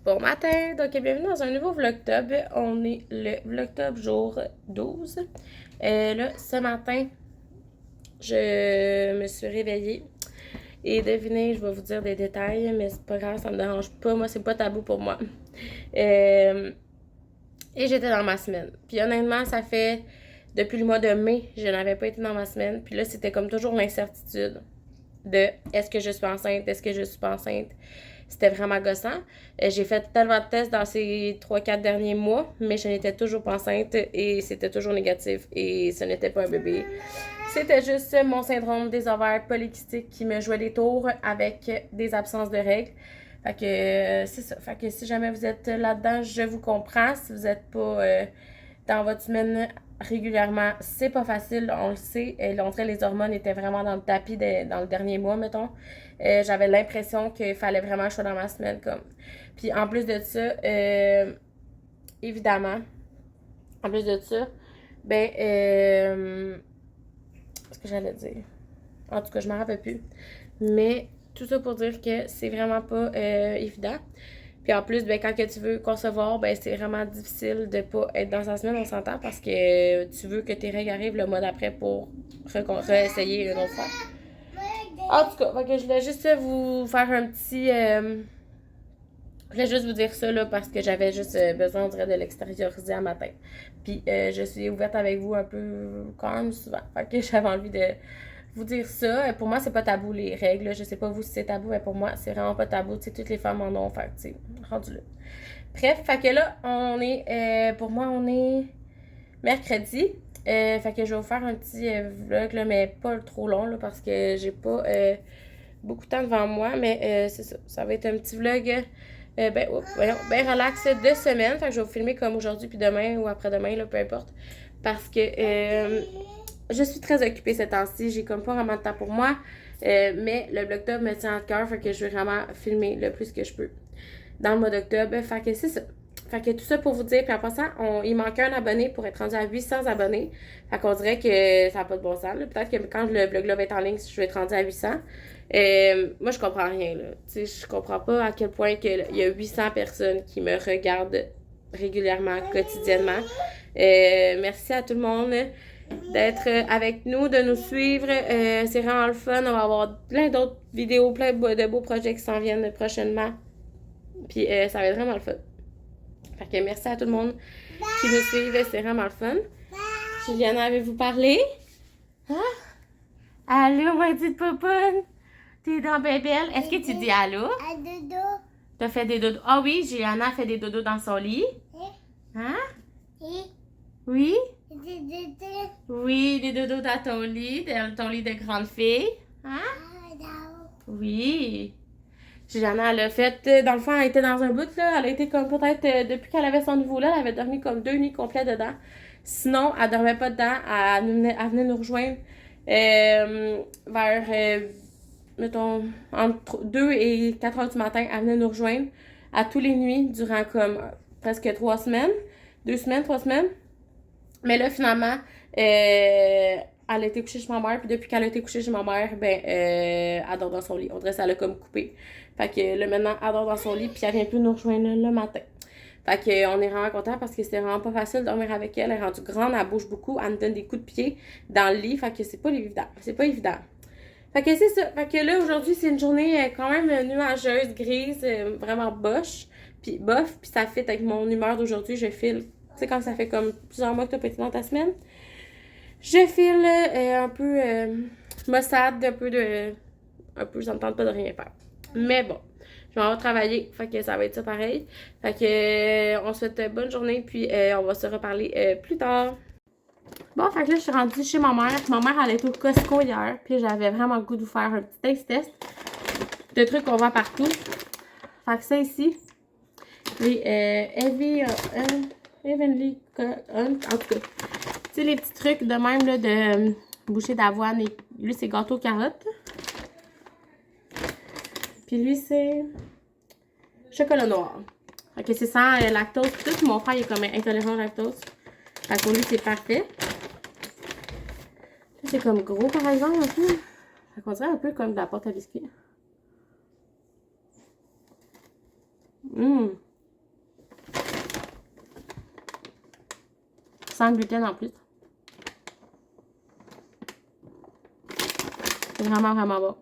Bon matin, donc bienvenue dans un nouveau Vlogtob. On est le Vlogtob jour 12. Là, ce matin, je me suis réveillée et devinez, je vais vous dire des détails, mais c'est pas grave, ça me dérange pas. Moi, c'est pas tabou pour moi. Et j'étais dans ma semaine. Puis honnêtement, ça fait depuis le mois de mai, je n'avais pas été dans ma semaine. Puis là, c'était comme toujours l'incertitude de est-ce que je suis enceinte, est-ce que je suis pas enceinte. C'était vraiment gossant. J'ai fait tellement de tests dans ces 3-4 derniers mois, mais je n'étais toujours pas enceinte et c'était toujours négatif et ce n'était pas un bébé. C'était juste mon syndrome des ovaires polykystiques qui me jouait des tours avec des absences de règles. Fait que c'est ça. Fait que si jamais vous êtes là-dedans, je vous comprends. Si vous n'êtes pas dans votre semaine régulièrement, c'est pas facile, on le sait. L'entrée, les hormones étaient vraiment dans le tapis dans le dernier mois, mettons. J'avais l'impression qu'il fallait vraiment que je sois dans ma semaine. Comme. Puis en plus de ça, évidemment, en plus de ça, ce que j'allais dire. En tout cas, je m'en rappelle plus. Mais tout ça pour dire que c'est vraiment pas évident. Puis en plus, quand que tu veux concevoir, c'est vraiment difficile de pas être dans sa semaine, on s'entend, parce que tu veux que tes règles arrivent le mois d'après pour réessayer une autre fois. En tout cas, je voulais juste vous faire un petit... je voulais juste vous dire ça, là, parce que j'avais juste besoin, on dirait, de l'extérioriser à matin. Puis je suis ouverte avec vous un peu quand même souvent. Fait que j'avais envie de vous dire ça. Pour moi, c'est pas tabou, les règles. Je sais pas vous si c'est tabou, mais pour moi, c'est vraiment pas tabou. Tu sais, toutes les femmes en ont. Fait tu sais, rendu là. Bref, fait que là, on est... pour moi, on est mercredi. Fait que je vais vous faire un petit vlog, là, mais pas trop long, là, parce que j'ai pas beaucoup de temps devant moi. Mais c'est ça. Ça va être un petit vlog... ben relax de semaine. Fait que je vais vous filmer comme aujourd'hui puis demain ou après-demain, là, peu importe. Parce que je suis très occupée ces temps-ci. J'ai comme pas vraiment de temps pour moi. Mais le Vlogtob me tient à cœur. Fait que je vais vraiment filmer le plus que je peux dans le mois d'octobre. Fait que c'est ça. Fait que tout ça pour vous dire. Puis en passant, il manquait un abonné pour être rendu à 800 abonnés. Fait qu'on dirait que ça n'a pas de bon sens. Peut-être que quand le vlog là va être en ligne, je vais être rendu à 800. Moi, je comprends rien, là. Tu sais, je comprends pas à quel point il y a 800 personnes qui me regardent régulièrement, quotidiennement. Merci à tout le monde d'être avec nous, de nous suivre. C'est vraiment le fun. On va avoir plein d'autres vidéos, plein de beaux projets qui s'en viennent prochainement. Puis ça va être vraiment le fun. Fait que merci à tout le monde qui nous suit. C'est vraiment le fun. Juliana, avez-vous parlé? Hein? Allô, ma petite popoune? T'es dans bébelle? Est-ce que tu dis allô? Dodo. T'as fait des dodos? Ah oui, Juliana fait des dodos dans son lit. Hein? Oui? Oui, des dodos dans ton lit de grande fille. Hein? Oui. Juliana, elle a fait, dans le fond, elle était dans un bout, là. Elle a été comme peut-être, depuis qu'elle avait son nouveau-là, elle avait dormi comme 2 nuits complètes dedans. Sinon, elle dormait pas dedans. Elle venait nous rejoindre vers, mettons, entre 2 et 4 heures du matin. Elle venait nous rejoindre à tous les nuits durant comme presque 3 semaines. 2 semaines, 3 semaines. Mais là, finalement, elle a été couchée chez ma mère. Puis depuis qu'elle a été couchée chez ma mère, elle dort dans son lit. On dirait que ça l'a comme coupé. Fait que là, maintenant, elle dort dans son lit. Puis elle vient plus nous rejoindre le matin. Fait que on est vraiment contents parce que c'était vraiment pas facile de dormir avec elle. Elle est rendue grande, elle bouge beaucoup. Elle nous donne des coups de pied dans le lit. Fait que c'est pas évident. C'est pas évident. Fait que c'est ça. Fait que là, aujourd'hui, c'est une journée quand même nuageuse, grise, vraiment boche. Puis bof. Puis ça fit avec mon humeur d'aujourd'hui. Je file. Tu sais, quand ça fait comme plusieurs mois que t'as pas été dans ta semaine. Je file un peu maussade, un peu, ça me tente pas de rien faire. Mais bon, je vais avoir travaillé, fait que ça va être ça pareil. Fait que on se souhaite bonne journée, puis on va se reparler plus tard. Bon, fait que là, je suis rendue chez ma mère. Ma mère, elle était au Costco hier, puis j'avais vraiment le goût de vous faire un petit taste test de trucs qu'on voit partout. Fait que ça ici, les Heavenly en tout cas, tu sais, les petits trucs de même, là, de bouchée d'avoine. Et lui, c'est gâteau carotte. Puis lui, c'est chocolat noir. Fait que c'est sans lactose. Tout mon frère, il est comme intolérant au lactose. Fait que pour lui, c'est parfait. C'est comme gros, par exemple, un peu. Fait qu'on dirait un peu comme de la pâte à biscuits. sans gluten en plus. C'est vraiment, vraiment bon.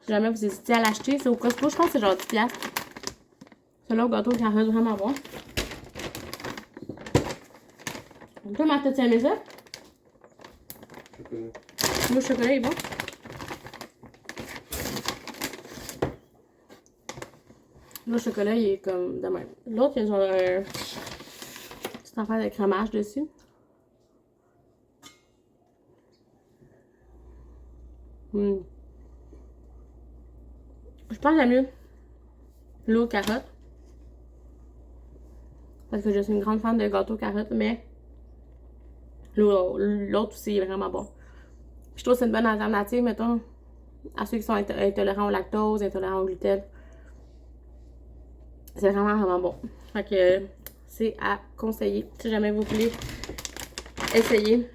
Si jamais vous hésitez à l'acheter, c'est au Costco, je pense que c'est genre 10$. Celui-là au gâteau carotte, vraiment bon. Toi, Martha, tu aimais ça? Chocolat. Le chocolat est bon. Le chocolat, il est comme de même. L'autre, il y a genre un petite affaire de crémage dessus. Je pense que j'aime mieux l'eau carotte. Parce que je suis une grande fan de gâteau carotte, mais l'autre aussi est vraiment bon. Je trouve que c'est une bonne alternative, mettons, à ceux qui sont intolérants au lactose, intolérants au gluten. C'est vraiment, vraiment bon. Fait que c'est à conseiller si jamais vous voulez essayer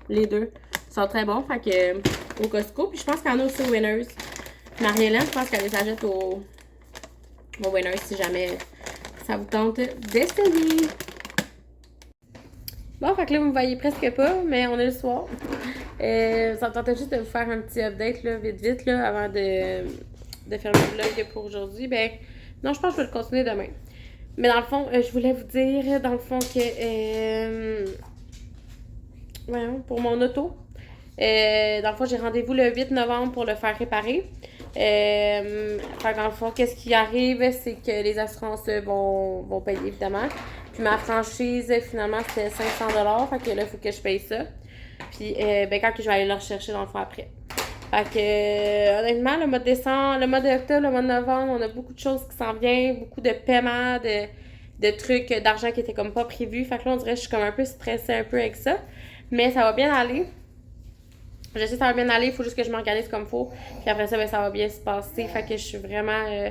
les deux. Ils sont très bons. Fait que au Costco. Puis je pense qu'il y en a aussi au Winners. Marie-Hélène, je pense qu'elle les achète au Winners si jamais ça vous tente d'essayer. Bon, fait que là, vous me voyez presque pas, mais on est le soir. Ça me tentait juste de vous faire un petit update, là, vite, là, avant de faire le vlog pour aujourd'hui. Ben, non, je pense que je vais le continuer demain. Mais dans le fond, je voulais vous dire, dans le fond, que... voyons, pour mon auto. Dans le fond, j'ai rendez-vous le 8 novembre pour le faire réparer. Fait que dans le fond, qu'est-ce qui arrive, c'est que les assurances vont payer, évidemment. Puis ma franchise, finalement, c'était 500$. Fait que là, il faut que je paye ça. Puis, ben, quand je vais aller le rechercher, dans le fond, après. Fait que, honnêtement, le mois de décembre, le mois d'octobre, le mois de novembre, on a beaucoup de choses qui s'en viennent. Beaucoup de paiements, de trucs, d'argent qui étaient comme pas prévus. Fait que là, on dirait que je suis comme un peu stressée un peu avec ça. Mais ça va bien aller. Je sais que ça va bien aller, il faut juste que je m'organise comme il faut. Puis après ça, ben, ça va bien se passer. Fait que je suis vraiment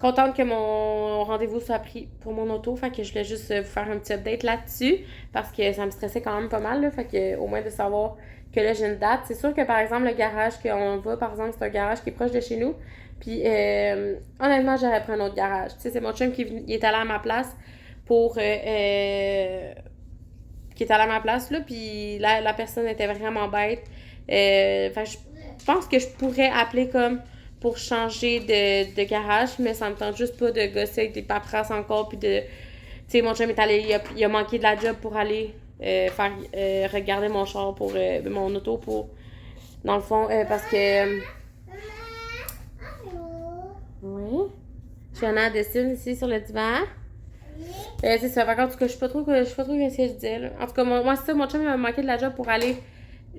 contente que mon rendez-vous soit pris pour mon auto. Fait que je voulais juste vous faire un petit update là-dessus. Parce que ça me stressait quand même pas mal. Là, fait que au moins de savoir que là, j'ai une date. C'est sûr que par exemple, le garage qu'on va, par exemple, c'est un garage qui est proche de chez nous. Puis honnêtement, j'aurais pris un autre garage. Tu sais, c'est mon chum qui est allé à ma place pour... qui est allé à ma place, là. Puis la personne était vraiment bête. Je pense que je pourrais appeler comme pour changer de garage, mais ça me tente juste pas de gosser avec des paperasses encore. Puis de. Tu sais, mon chum est allé. Il a manqué de la job pour aller faire regarder mon char pour. Mon auto pour. Dans le fond, parce que. Oui. Fiona dessine ici sur le divan. C'est ça. En tout cas, je sais pas trop ce que je disais, là. En tout cas, moi c'est ça. Mon chum il m'a manqué de la job pour aller.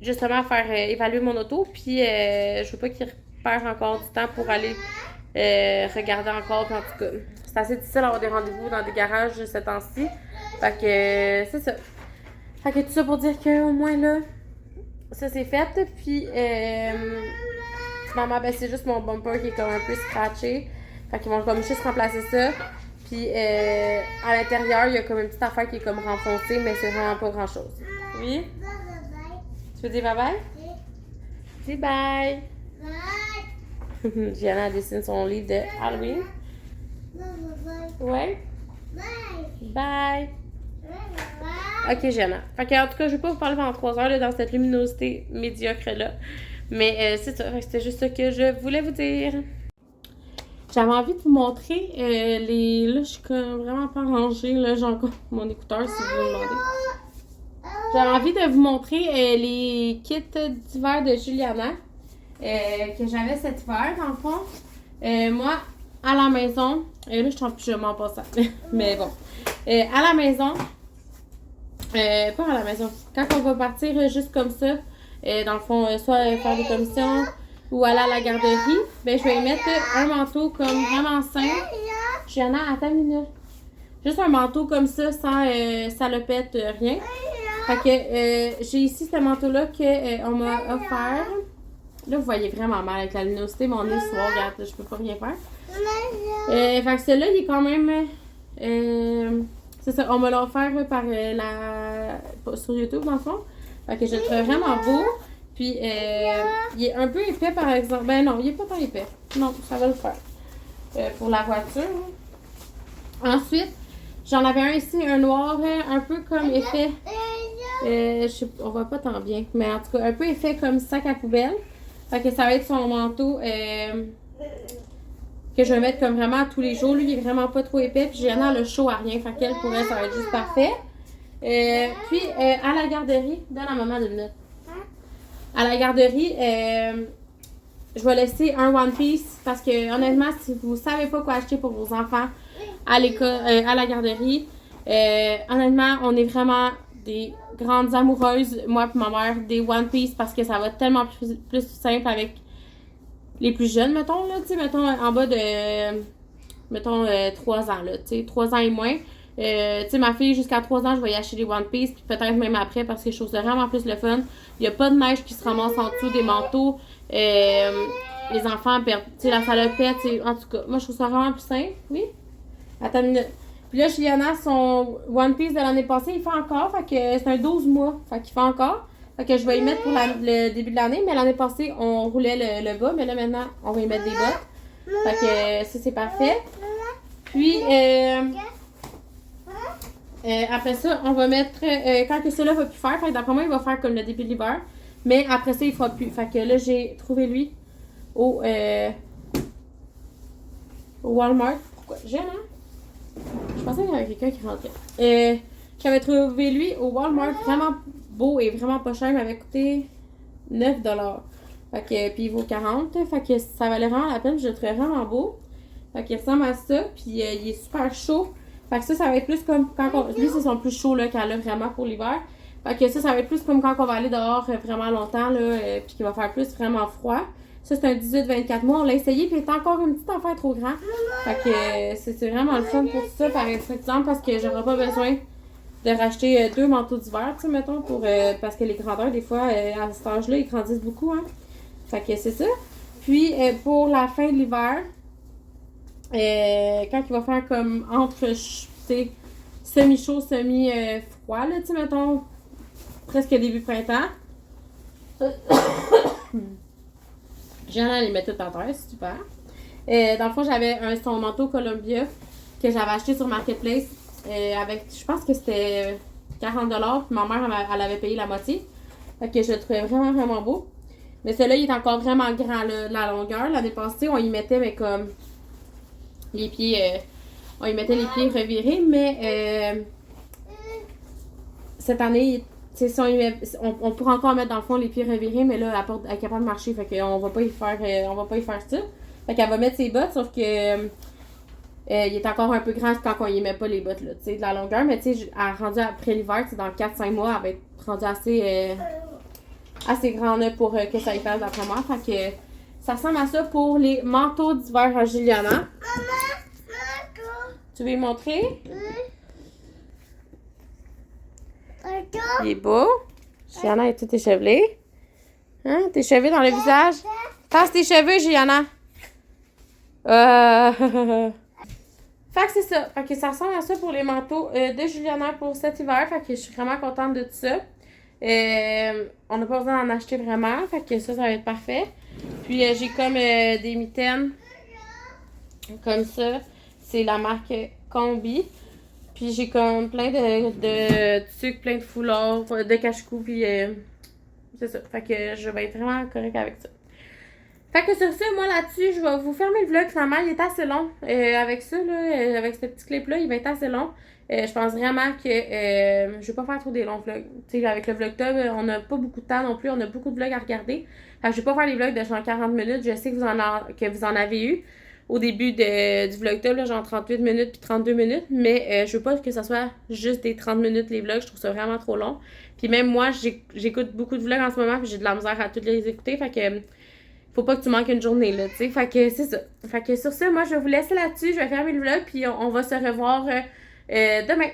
Justement faire évaluer mon auto, puis je veux pas qu'il perd encore du temps pour aller regarder encore, puis en tout cas, c'est assez difficile d'avoir des rendez-vous dans des garages ce temps-ci, fait que c'est ça. Fait que tout ça pour dire qu'au moins là, ça c'est fait, puis finalement, ben c'est juste mon bumper qui est comme un peu scratché, fait qu'ils vont comme juste remplacer ça, puis à l'intérieur, il y a comme une petite affaire qui est comme renfoncée, mais c'est vraiment pas grand-chose. Oui? Tu veux dire bye-bye? Oui. Dis bye! Bye! Gianna dessine son livre de Halloween. Bye. Ouais? Bye! Bye! Ok, Gianna. Fait que, en tout cas, je vais pas vous parler pendant 3 heures là, dans cette luminosité médiocre-là. Mais c'est ça. C'était juste ça que je voulais vous dire. J'avais envie de vous montrer les... Là, je suis comme vraiment pas rangée. Là, j'ai encore mon écouteur si vous me demandez. J'avais envie de vous montrer les kits d'hiver de Juliana que j'avais cet hiver, dans le fond. Moi, à la maison, là, je suis en pyjama en passant, mais bon. À la maison, pas à la maison, quand on va partir juste comme ça, dans le fond, soit faire des commissions ou aller à la garderie, ben je vais y mettre un manteau comme vraiment simple. Juliana, attends une minute. Juste un manteau comme ça, sans salopette, rien. Fait que j'ai ici ce manteau-là qu'on m'a offert. Là, vous voyez vraiment mal avec la luminosité. Mon nez soir, regarde, là, je peux pas rien faire. Fait que celui-là, il est quand même... c'est ça, on me l'a offert par sur YouTube, dans le fond. Fait que je le trouve vraiment beau. Puis, il est un peu épais, par exemple. Ben non, il est pas tant épais. Non, ça va le faire. Pour la voiture. Ensuite, J'en avais un ici, un noir, un peu comme effet. Je sais, on voit pas tant bien, mais en tout cas, un peu effet comme sac à poubelle. Fait que ça va être son manteau que je vais mettre comme vraiment tous les jours. Lui, il est vraiment pas trop épais. Puis Gianna a le chaud à rien. Fait qu'elle, pour elle, ça va être juste parfait. Puis, à la garderie, donne à maman 2 minutes. À la garderie, je vais laisser un One Piece parce que honnêtement, si vous savez pas quoi acheter pour vos enfants à l'école, à la garderie, honnêtement, on est vraiment des grandes amoureuses, moi et ma mère, des One Piece parce que ça va tellement plus simple avec les plus jeunes, mettons, là, tu sais, mettons, en bas de, mettons, 3 ans, là, tu sais, 3 ans et moins. Tu sais, ma fille, jusqu'à 3 ans, je vais y acheter des One Piece, puis peut-être même après, parce que je trouve ça vraiment plus le fun. Il n'y a pas de neige qui se ramasse en dessous des manteaux. Les enfants perdent, tu sais, la salopette, en tout cas, moi, je trouve ça vraiment plus simple, oui. Attends une minute. Puis là, Juliana, son One Piece de l'année passée, il fait encore, fait que c'est un 12 mois, fait qu'il fait encore. Fait que je vais y mettre pour le début de l'année, mais l'année passée, on roulait le bas, mais là, maintenant, on va y mettre des bottes. Fait que ça, c'est parfait. Puis, après ça, on va mettre, quand que celui-là va plus faire, fait que d'après moi, il va faire comme le début de l'hiver. Mais après ça, il fera plus. Fait que là, j'ai trouvé lui au Walmart. Pourquoi? J'aime, hein? Je pensais qu'il y avait quelqu'un qui rentrait. J'avais trouvé lui au Walmart, vraiment beau et vraiment pas cher. Il m'avait coûté 9 $. Fait que, puis il vaut 40. Fait que ça valait vraiment la peine. Je le trouvais vraiment beau. Fait qu'il ressemble à ça. Puis il est super chaud. Fait que ça va être plus comme quand on... Lui, c'est son plus chaud là, qu'elle a vraiment pour l'hiver. Fait que ça va être plus comme quand on va aller dehors vraiment longtemps, là, puis qu'il va faire plus vraiment froid. Ça, c'est un 18-24 mois. On l'a essayé, puis il est encore une petite affaire trop grand. Fait que c'est vraiment le fun pour ça, par exemple, parce que j'aurai pas besoin de racheter 2 manteaux d'hiver, tu sais, mettons, pour, parce que les grandeurs, des fois, à cet âge-là, ils grandissent beaucoup, hein. Fait que c'est ça. Puis, pour la fin de l'hiver, quand il va faire comme entre, tu sais, semi-chaud, semi-froid, là, tu sais, mettons, presque début printemps. J'ai allé les mettre tout à terre, c'est super. Dans le fond, j'avais son manteau Columbia que j'avais acheté sur Marketplace avec, je pense que c'était 40 $. Puis ma mère, elle avait payé la moitié. Fait que je le trouvais vraiment, vraiment beau. Mais celui-là, il est encore vraiment grand, là, la longueur. L'année passée, on y mettait, mais comme les pieds, on y mettait les pieds revirés. Mais cette année, si on pourra encore mettre dans le fond les pieds revirés, mais là, elle est capable de marcher. Fait qu'on va pas y faire ça. Fait qu'elle va mettre ses bottes, sauf que il est encore un peu grand quand on y met pas les bottes, là, tu sais, de la longueur. Mais tu sais, rendu après l'hiver, dans 4-5 mois, elle va être rendue assez grande pour que ça y fasse d'après moi. Fait que ça ressemble à ça pour les manteaux d'hiver à Juliana. Maman, Tu veux y montrer? Maman. Il est beau. Juliana est toute échevelée. Hein? T'es cheveux dans le visage? Passe tes cheveux, Juliana. Fait que c'est ça. Fait que ça ressemble à ça pour les manteaux de Juliana pour cet hiver. Fait que je suis vraiment contente de tout ça. On n'a pas besoin d'en acheter vraiment. Fait que ça va être parfait. Puis j'ai comme des mitaines comme ça. C'est la marque Combi. Puis j'ai comme plein de trucs, plein de foulards, de cache-cou. Puis c'est ça. Fait que je vais être vraiment correcte avec ça. Fait que sur ça, moi là-dessus, je vais vous fermer le vlog. Finalement, il est assez long. Avec ça, là, avec ce petit clip-là, il va être assez long. Je pense vraiment que je vais pas faire trop des longs vlogs. Tu sais, avec le vlogtub, on n'a pas beaucoup de temps non plus. On a beaucoup de vlogs à regarder. Fait que je vais pas faire des vlogs de genre 40 minutes. Je sais que vous en avez eu au début du vlogtub, là, genre 38 minutes puis 32 minutes. Mais je veux pas que ça soit juste des 30 minutes les vlogs. Je trouve ça vraiment trop long. Puis même moi, j'écoute beaucoup de vlogs en ce moment. Puis j'ai de la misère à toutes les écouter. Fait que faut pas que tu manques une journée, là, tu sais. Fait que c'est ça. Fait que sur ça, moi, je vais vous laisser là-dessus. Je vais fermer le vlog, puis on va se revoir demain.